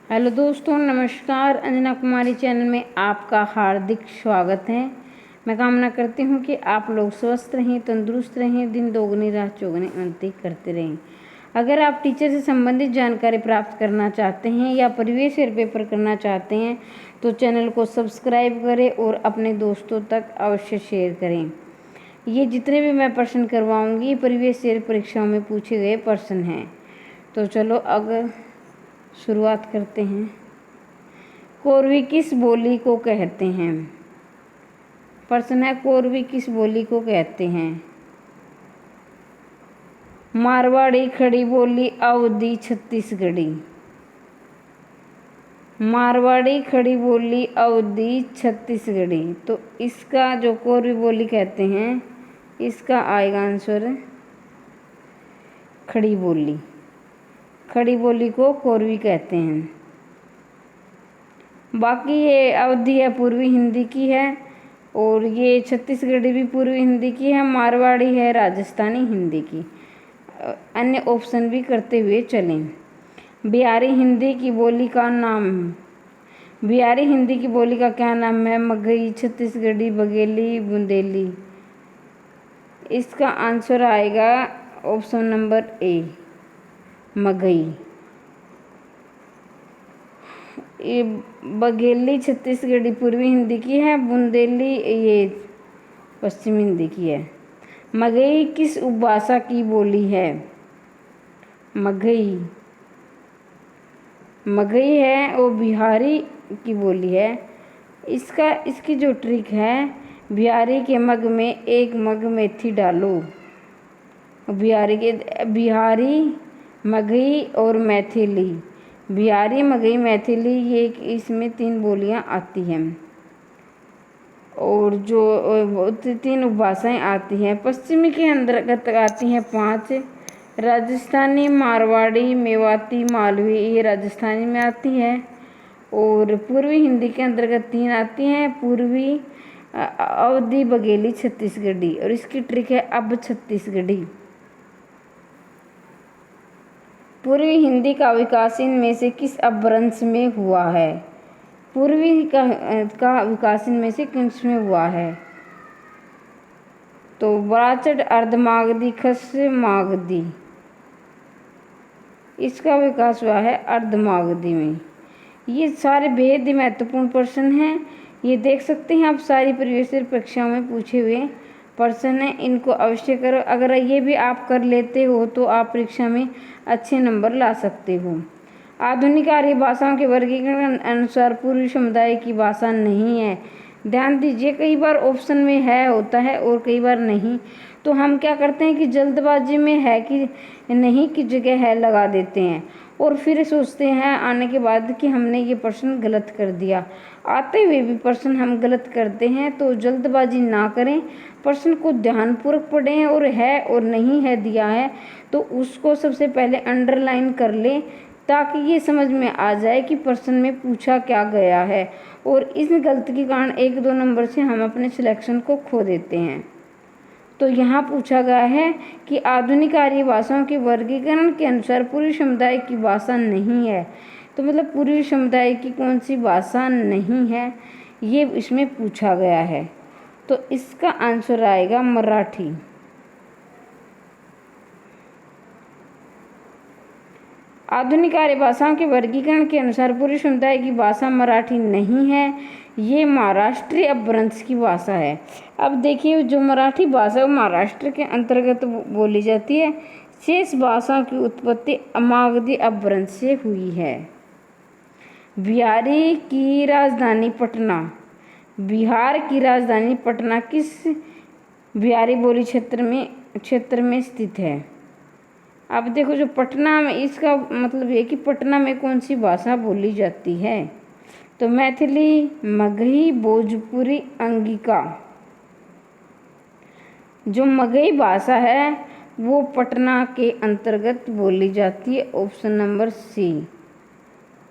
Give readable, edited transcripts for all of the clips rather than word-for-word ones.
Hello दोस्तों, नमस्कार। अंजना कुमारी channel में आपका हार्दिक स्वागत है। मैं कामना करती हूँ कि आप लोग स्वस्थ रहें, तंदुरुस्त रहें, दिन दोगुनी रात चौगुनी उन्नति करते रहें। अगर आप टीचर से संबंधित जानकारी प्राप्त करना चाहते हैं या प्रीवियस ईयर पेपर करना चाहते हैं तो चैनल को सब्सक्राइब करें और अपने दोस्तों तक अवश्य शेयर करें। ये जितने भी मैं प्रश्न करवाऊँगी ये प्रीवियस ईयर परीक्षाओं में पूछे गए प्रश्न हैं। तो चलो अगर शुरुआत करते हैं। कोरवी किस बोली को कहते हैं? प्रश्न है, कोरवी किस बोली को कहते हैं? मारवाड़ी, खड़ी बोली, अवधी, छत्तीसगढ़ी। मारवाड़ी, खड़ी बोली, अवधी, छत्तीसगढ़ी। तो इसका जो कोरवी बोली कहते हैं इसका आएगा आंसर खड़ी बोली। खड़ी बोली को कोरवी कहते हैं। बाकी ये अवधी है पूर्वी हिंदी की है और ये छत्तीसगढ़ी भी पूर्वी हिंदी की है। मारवाड़ी है राजस्थानी हिंदी की। अन्य ऑप्शन भी करते हुए चलें। बिहारी हिंदी की बोली का नाम, बिहारी हिंदी की बोली का क्या नाम है? मगही, छत्तीसगढ़ी, बघेली, बुंदेली। इसका आंसर आएगा ऑप्शन नंबर ए, मगही। ये बघेली छत्तीसगढ़ी पूर्वी हिंदी की है, बुंदेली ये पश्चिमी हिंदी की है। मगही किस उपभाषा की बोली है? मगही, मगही है वो बिहारी की बोली है। इसकी जो ट्रिक है, बिहारी के मग में एक मग मेथी डालो। बिहारी, मगही और मैथिली। बिहारी, मगही, मैथिली ये इसमें 3 बोलियां आती हैं और जो 3 उपभाषाएं आती हैं। पश्चिमी के अंतर्गत आती हैं 5, राजस्थानी, मारवाड़ी, मेवाती, मालवी ये राजस्थानी में आती है। और पूर्वी हिंदी के अंतर्गत 3 आती हैं, पूर्वी, अवधी, बघेली, छत्तीसगढ़ी। और इसकी ट्रिक है अब छत्तीसगढ़ी। पूर्वी हिंदी का विकास इनमें से किस अपभ्रंश में हुआ है? पूर्वी का विकास इनमें से किस में हुआ है? तो बराचट, अर्धमागधी, खस मागधी। इसका विकास हुआ है अर्धमागधी में। ये सारे बेहद ही महत्वपूर्ण प्रश्न हैं। ये देख सकते हैं आप, सारी प्रीवियस ईयर परीक्षाओं में पूछे हुए प्रश्न हैं। इनको अवश्य करो। अगर ये भी आप कर लेते हो तो आप परीक्षा में अच्छे नंबर ला सकते हो। आधुनिक आर्य भाषाओं के वर्गीकरण अनुसार पूर्वी समुदाय की भाषा नहीं है। ध्यान दीजिए, कई बार ऑप्शन में है होता है और कई बार नहीं। तो हम क्या करते हैं कि जल्दबाजी में है कि नहीं की जगह है लगा देते हैं और फिर सोचते हैं आने के बाद कि हमने ये प्रश्न गलत कर दिया। आते हुए भी प्रश्न हम गलत करते हैं। तो जल्दबाजी ना करें, प्रश्न को ध्यानपूर्वक पढ़ें और है और नहीं है दिया है तो उसको सबसे पहले अंडरलाइन कर लें ताकि ये समझ में आ जाए कि प्रश्न में पूछा क्या गया है। और इस गलती के कारण 1-2 नंबर से हम अपने सिलेक्शन को खो देते हैं। तो यहाँ पूछा गया है कि आधुनिक आर्य भाषाओं के वर्गीकरण के अनुसार पूर्वी समुदाय की भाषा नहीं है। तो मतलब पूर्वी समुदाय की कौन सी भाषा नहीं है ये इसमें पूछा गया है। तो इसका आंसर आएगा मराठी। आधुनिक आर्य भाषाओं के वर्गीकरण के अनुसार पूर्वी समुदाय की भाषा मराठी नहीं है, ये महाराष्ट्रीय अपभ्रंश की भाषा है। अब देखिए, जो मराठी भाषा है महाराष्ट्र के अंतर्गत बोली जाती है। शेष भाषाओं की उत्पत्ति मागधी अपभ्रंश से हुई है। बिहारी की राजधानी पटना, बिहार की राजधानी पटना किस बिहारी बोली क्षेत्र में स्थित है? अब देखो, जो पटना में, इसका मतलब ये कि पटना में कौन सी भाषा बोली जाती है? तो मैथिली, मगही, भोजपुरी, अंगिका। जो मगही भाषा है वो पटना के अंतर्गत बोली जाती है, ऑप्शन नंबर सी।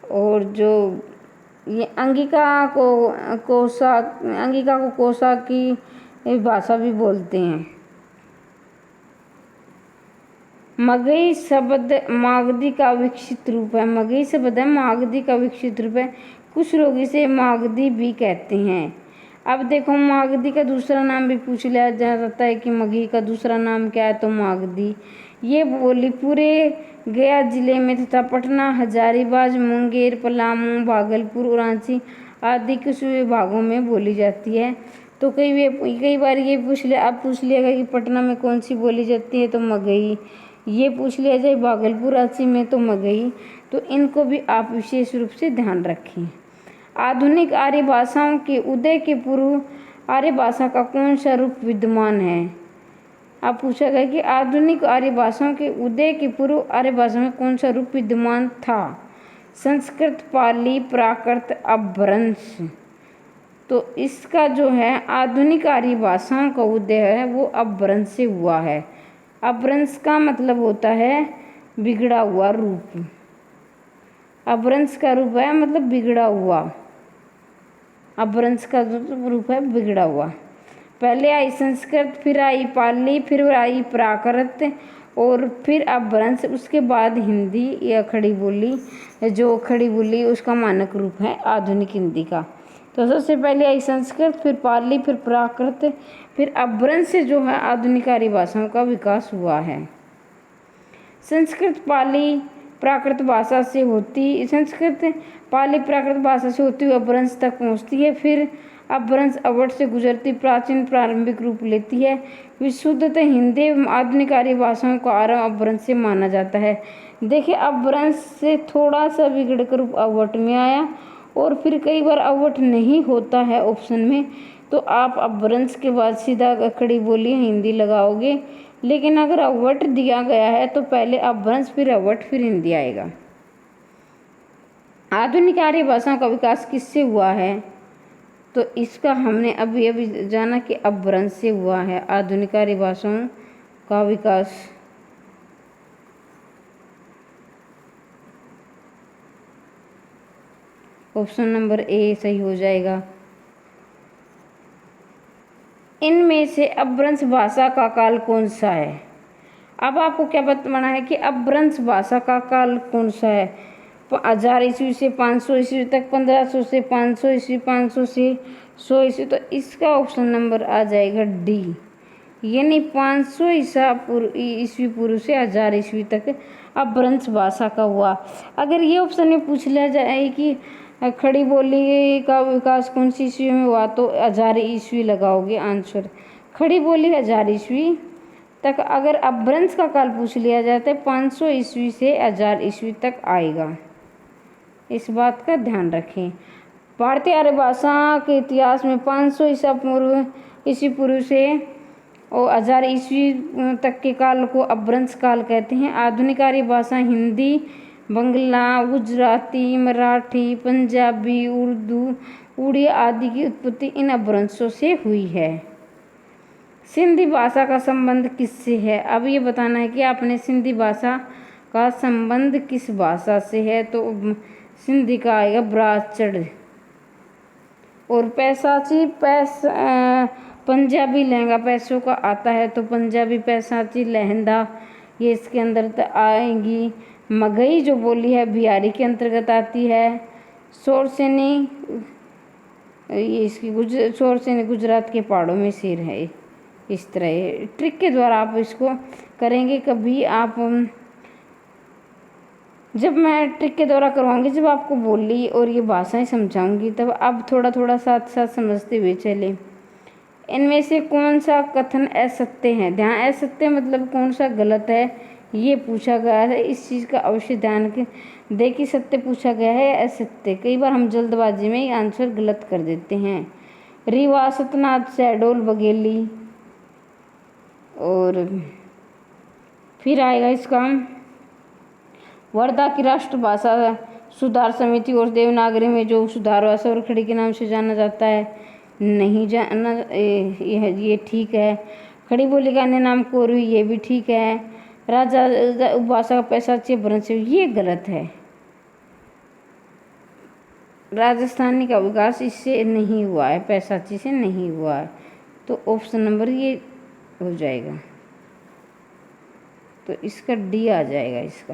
और जो ये अंगिका को कोसा की भाषा भी बोलते हैं। मगही शब्द मागधी का विकसित रूप है। मगही शब्द है मागधी का विकसित रूप है। कुछ लोग इसे मागधी भी कहते हैं। अब देखो मागधी का दूसरा नाम भी पूछ लिया जाता है कि मगही का दूसरा नाम क्या है, तो मागधी। ये बोली पूरे गया जिले में तथा पटना, हजारीबाग, मुंगेर, पलामू, भागलपुर, रांची आदि कुछ विभागों में बोली जाती है। तो कई बार ये पूछ लिया, अब पूछ लिया कि पटना में कौन सी बोली जाती है, तो मगही। ये पूछ लिया जाए भागलपुर, रांची में, तो मगही। तो इनको भी आप विशेष रूप से ध्यान रखें। आधुनिक आर्य भाषाओं के उदय के पूर्व आर्य भाषा का कौन सा रूप विद्यमान है। अब पूछा गया कि आधुनिक आर्य भाषाओं के उदय के पूर्व आर्य भाषा में कौन सा रूप विद्यमान था। संस्कृत, पाली, प्राकृत, अपभ्रंश। तो इसका जो है आधुनिक आर्य भाषाओं का उदय है वो अपभ्रंश से हुआ है। अपभ्रंश का मतलब होता है बिगड़ा हुआ रूप। अपभ्रंश का रूप है मतलब बिगड़ा हुआ। अपभ्रंश का रूप है बिगड़ा हुआ। पहले आई संस्कृत, फिर आई पाली, फिर आई प्राकृत और फिर अपभ्रंश, उसके बाद हिंदी या खड़ी बोली। जो खड़ी बोली उसका मानक रूप है आधुनिक हिंदी का। तो सबसे पहले आई संस्कृत, फिर पाली, फिर प्राकृत, फिर अपभ्रंश से जो है आधुनिक आर्य भाषाओं का विकास हुआ है। संस्कृत पाली प्राकृत भाषा से हुई अपभ्रंश तक पहुँचती है। फिर अपभ्रंश अवध से गुजरती प्राचीन प्रारंभिक रूप लेती है। विशुद्धतः हिंदी एवं आधुनिक आर्य भाषाओं का आरंभ अपभ्रंश से माना जाता है। देखिए अपभ्रंश से थोड़ा सा बिगड़कर रूप अवध में आया और फिर कई बार अवध नहीं होता है ऑप्शन में, तो आप अपभ्रंश के बाद सीधा खड़ी बोली हिंदी लगाओगे। लेकिन अगर अवध दिया गया है तो पहले अपभ्रंश फिर अवध फिर हिंदी आएगा। आधुनिक आर्य भाषाओं का विकास किससे हुआ है, तो इसका हमने अभी जाना कि अपभ्रंश से हुआ है आधुनिक आर्य भाषाओं का विकास। ऑप्शन नंबर ए सही हो जाएगा। इनमें से अपभ्रंश भाषा का काल कौन सा है। अब आपको क्या बताना है कि अपभ्रंश भाषा का काल कौन सा है। 1000 ईस्वी से 500 ईस्वी तक, 1500 से 500 ईस्वी, 500 से 100 ईस्वी। तो इसका ऑप्शन नंबर आ जाएगा डी, यानी 500 ईस्वी पूर्व से 1000 ईस्वी तक अपभ्रंश भाषा का हुआ। अगर ये ऑप्शन में पूछ लिया जाए कि खड़ी बोली का विकास कौन सी ईस्वी में हुआ, तो 1000 ईस्वी लगाओगे आंसर। खड़ी बोली 1000 ईस्वी तक। अगर अपभ्रंश का काल पूछ लिया जाता है 500 ईस्वी से 1000 ईस्वी तक आएगा। इस बात का ध्यान रखें। भारतीय आर्य भाषा के इतिहास में 500 ईस्वी पूर्व से और 1000 ईस्वी तक के काल को अपभ्रंश काल कहते हैं। आधुनिक आर्य भाषा हिंदी, बंगला, गुजराती, मराठी, पंजाबी, उर्दू, उड़िया आदि की उत्पत्ति इन अपभ्रंशों से हुई है। सिंधी भाषा का संबंध किससे है। अब ये बताना है कि आपने सिंधी भाषा का संबंध किस भाषा से है, तो सिंधी का आएगा ब्राचड़। और पैसाची पंजाबी लहंगा पैसों का आता है, तो पंजाबी पैसाची लहंदा ये इसके अंदर आएंगी। मगही जो बोली है बिहारी के अंतर्गत आती है। शोरसेनी ये इसकी शोरसेनी गुजरात के पहाड़ों में शेर है। इस तरह ट्रिक के द्वारा आप इसको करेंगे। कभी आप जब मैं ट्रिक के द्वारा करवाऊंगी, जब आपको बोली और ये भाषाएं समझाऊंगी, तब आप थोड़ा थोड़ा साथ साथ समझते हुए चलें। इनमें से कौन सा कथन असत्य है। ध्यान, असत्य मतलब कौन सा गलत है ये पूछा गया है। इस चीज़ का अवश्य ध्यान दें कि सत्य पूछा गया है असत्य। कई बार हम जल्दबाजी में आंसर गलत कर देते हैं। रीवा, सतनाथ, शहडोल, बघेली। और फिर आएगा इसका वर्धा की राष्ट्रभाषा सुधार समिति और देवनागरी में जो सुधार हुआ सवरखड़ी के नाम से जाना जाता है। नहीं जाना ये ठीक है। खड़ी बोली का अन्य नाम कोरवी, ये भी ठीक है। राजा उपभाषा का पैसाची अपभ्रंश, ये गलत है। राजस्थानी का विकास इससे नहीं हुआ है, पैसाची से नहीं हुआ है। तो ऑप्शन नंबर ये हो जाएगा। तो तो इसका डी आ जाएगा इसका।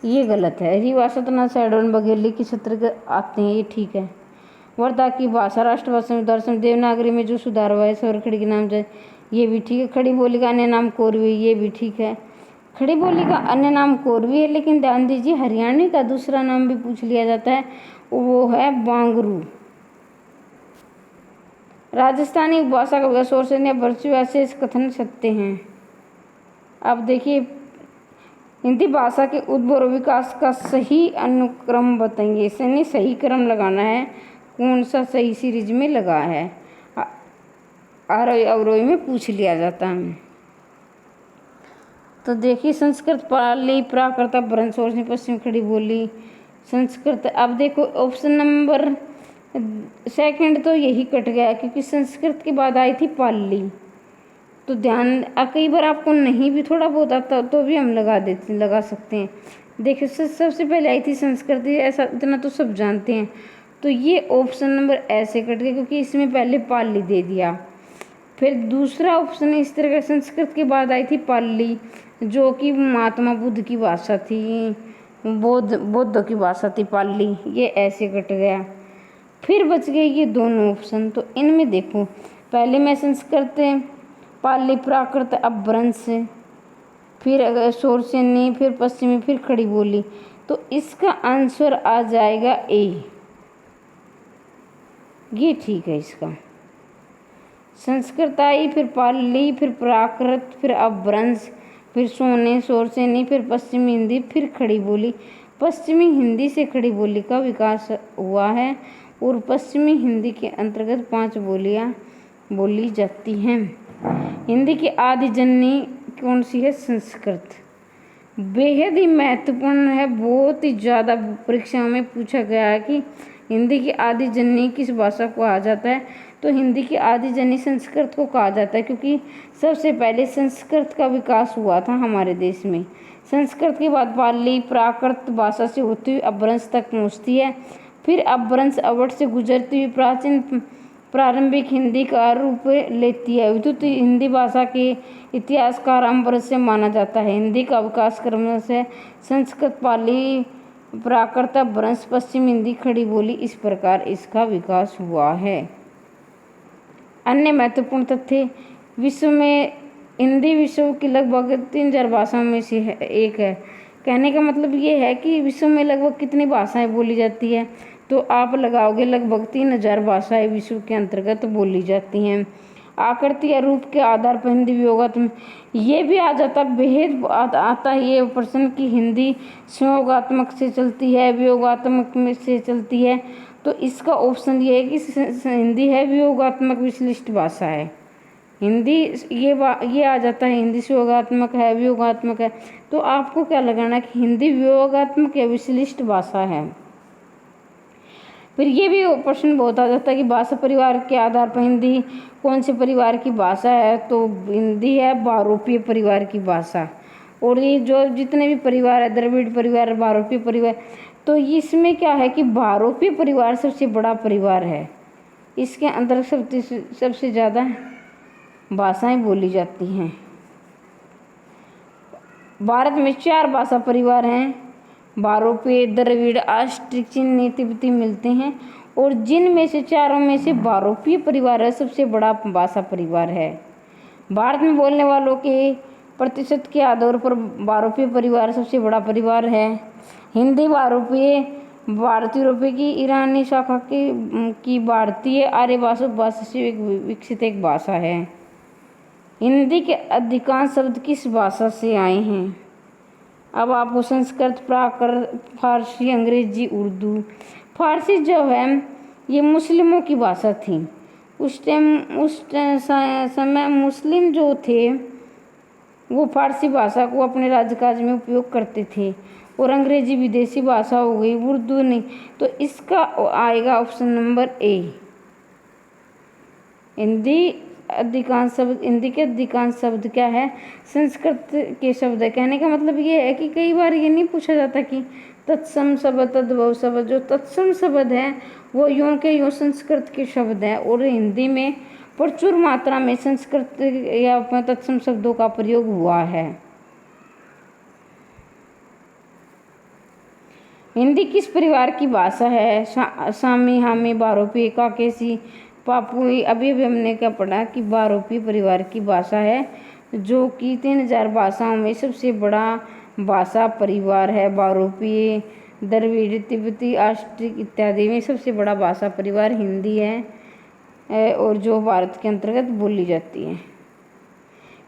ये गलत है। रिभाषा तो ना सैडोन बघेली के क्षेत्र आते हैं, ये ठीक है। वर्धा की भाषा राष्ट्रभाषा में दर्शन देवनागरी में जो सुधार हुआ है स्वरखड़ी के नाम से, ये भी ठीक है। खड़ी बोली का अन्य नाम कोरवी, ये भी ठीक है। खड़ी बोली का अन्य नाम कोरवी है, लेकिन ध्यान दीजिए हरियाणवी का दूसरा नाम भी पूछ लिया जाता है, वो है बांगरू। राजस्थानी भाषा का विकास और से वर्षीय से कथन सत्य हैं। अब देखिए हिंदी भाषा के उद्भव और विकास का सही अनुक्रम बताएंगे। इसने सही क्रम लगाना है, कौन सा सही सीरीज में लगा है, आरोही अवरोही में पूछ लिया जाता है। तो देखिए संस्कृत, पाली, प्राकृत, अपभ्रंश और पश्चिम खड़ी बोली, संस्कृत। अब देखो ऑप्शन नंबर सेकंड तो यही कट गया, क्योंकि संस्कृत के बाद आई थी पाली। तो ध्यान, कई बार आपको नहीं भी थोड़ा बहुत आता तो भी हम लगा सकते हैं। देखिए सबसे पहले आई थी संस्कृत, ऐसा इतना तो सब जानते हैं। तो ये ऑप्शन नंबर ऐसे कट गया, क्योंकि इसमें पहले पाली दे दिया। फिर दूसरा ऑप्शन इस तरह का, संस्कृत के बाद आई थी पाली, जो कि महात्मा बुद्ध की भाषा थी, बौद्धों की भाषा थी पाली, ये ऐसे कट गया। फिर बच गए ये दोनों ऑप्शन। तो इनमें देखो पहले में संस्कृत, पाली, प्राकृत, अपभ्रंश, फिर शोरसेनी, फिर पश्चिमी, फिर खड़ी बोली। तो इसका आंसर आ जाएगा ए, ये ठीक है इसका। संस्कृत आई, फिर पाली, फिर प्राकृत, फिर अपभ्रंश, फिर शोरसेनी, फिर पश्चिमी हिंदी, फिर खड़ी बोली। पश्चिमी हिंदी से खड़ी बोली का विकास हुआ है, और पश्चिमी हिंदी के अंतर्गत 5 बोलियां बोली जाती हैं। हिंदी की आदि जननी कौन सी है? संस्कृत। बेहद ही महत्वपूर्ण है, बहुत ही ज़्यादा परीक्षाओं में पूछा गया है कि हिंदी की आदि जननी किस भाषा को कहा जाता है। तो हिंदी की आदि जननी संस्कृत को कहा जाता है, क्योंकि सबसे पहले संस्कृत का विकास हुआ था हमारे देश में। संस्कृत के बाद पाली, प्राकृत भाषा से होती हुई अपभ्रंश तक पहुँचती है, फिर अपभ्रंश अवध से गुजरती हुई प्राचीन प्रारंभिक हिंदी का रूप लेती है। विद्युत हिंदी भाषा के इतिहासकार अपभ्रंश से माना जाता है। हिंदी का विकास क्रम से संस्कृत, पाली, प्राकृत, अपभ्रंश, पश्चिम हिंदी, खड़ी बोली, इस प्रकार इसका विकास हुआ है। अन्य महत्वपूर्ण तथ्य, विश्व में हिंदी विश्व की लगभग 3000 भाषाओं में से एक है। कहने का मतलब ये है कि विश्व में लगभग कितनी भाषाएं बोली जाती है, तो आप लगाओगे लगभग 3000 भाषाएं विश्व के अंतर्गत बोली जाती हैं। आकृति या रूप के आधार पर हिंदी वियोगात्मक, ये भी आ जाता, बेहद आता है ये प्रश्न कि हिंदी संयोगात्मक से चलती है, वियोगात्मक में से चलती है। तो इसका ऑप्शन ये है कि हिंदी है वियोगात्मक विश्लिष्ट भाषा है। हिंदी ये आ जाता है, हिंदी संयोगात्मक है, वियोगात्मक है। तो आपको क्या लगाना कि हिंदी वियोगात्मक या विश्लिष्ट भाषा है। फिर ये भी प्रश्न बहुत आ जाता है कि भाषा परिवार के आधार पर हिंदी कौन से परिवार की भाषा है, तो हिंदी है बहुरूपीय परिवार की भाषा। और ये जो जितने भी परिवार है, द्रविड़ परिवार, बहुरूपीय परिवार, तो इसमें क्या है कि बहुरूपीय परिवार सबसे बड़ा परिवार है। इसके अंदर सबसे ज़्यादा भाषाएं बोली जाती हैं। भारत में 4 भाषा परिवार हैं, बहुरूपीय, द्रविड़, ऑस्ट्रिक, चीनी, तिब्बती मिलते हैं, और जिनमें से चारों में से बहुरूपीय परिवार है सबसे बड़ा भाषा परिवार है। भारत में बोलने वालों के प्रतिशत के आधार पर बहुरूपीय परिवार सबसे बड़ा परिवार है। हिंदी बहुरूपीय, भारतीय यूरोपीय की ईरानी शाखा की भारतीय आर्य भाषा से विकसित एक भाषा है। हिंदी के अधिकांश शब्द किस भाषा से आए हैं? अब आपको संस्कृत, प्राकृत, फारसी, अंग्रेजी, उर्दू। फारसी जो है ये मुस्लिमों की भाषा थी। उस समय मुस्लिम जो थे वो फारसी भाषा को अपने राज्यकाज में उपयोग करते थे, और अंग्रेजी विदेशी भाषा हो गई, उर्दू नहीं। तो इसका आएगा ऑप्शन नंबर ए। हिंदी के अधिकांश शब्द क्या है? संस्कृत के शब्द है। कहने का मतलब ये है कि कई बार ये नहीं पूछा जाता कि तत्सम शब्द, तद्भव शब्द। जो तत्सम शब्द है वो यूं के यूं संस्कृत के शब्द हैं, और हिंदी में प्रचुर मात्रा में संस्कृत या तत्सम शब्दों का प्रयोग हुआ है। हिंदी किस परिवार की भाषा है? सामी, हामी, बारोपी, काकेशी, पापुई। अभी हमने क्या पढ़ा कि बारोपी परिवार की भाषा है, जो कि 3000 भाषाओं में सबसे बड़ा भाषा परिवार है। बारोपी, द्रविड़, तिब्बती, ऑस्ट्रिक इत्यादि में सबसे बड़ा भाषा परिवार हिंदी है और जो भारत के अंतर्गत बोली जाती है।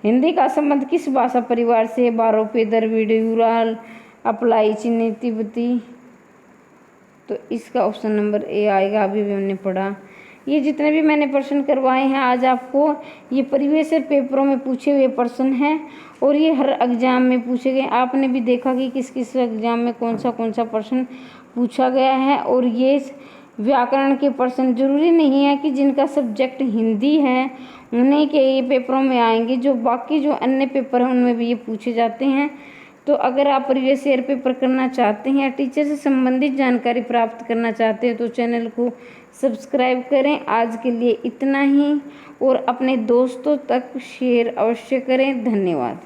हिंदी का संबंध किस भाषा परिवार से? बारोपी, द्रविड़, यूराल, अपलाई, चीनी, तिब्बती। तो इसका ऑप्शन नंबर ए आएगा। अभी भी हमने पढ़ा। ये जितने भी मैंने प्रश्न करवाए हैं आज आपको, ये प्रीवियस ईयर पेपरों में पूछे हुए प्रश्न हैं और ये हर एग्जाम में पूछे गए। आपने भी देखा कि किस किस एग्जाम में कौन सा प्रश्न पूछा गया है। और ये व्याकरण के प्रश्न जरूरी नहीं है कि जिनका सब्जेक्ट हिंदी है उन्हीं के ये पेपरों में आएंगे, जो बाकी जो अन्य पेपर हैं उनमें भी ये पूछे जाते हैं। तो अगर आप प्रीवियस ईयर पेपर करना चाहते हैं या टीचर से संबंधित जानकारी प्राप्त करना चाहते हैं तो चैनल को सब्सक्राइब करें। आज के लिए इतना ही और अपने दोस्तों तक शेयर अवश्य करें। धन्यवाद।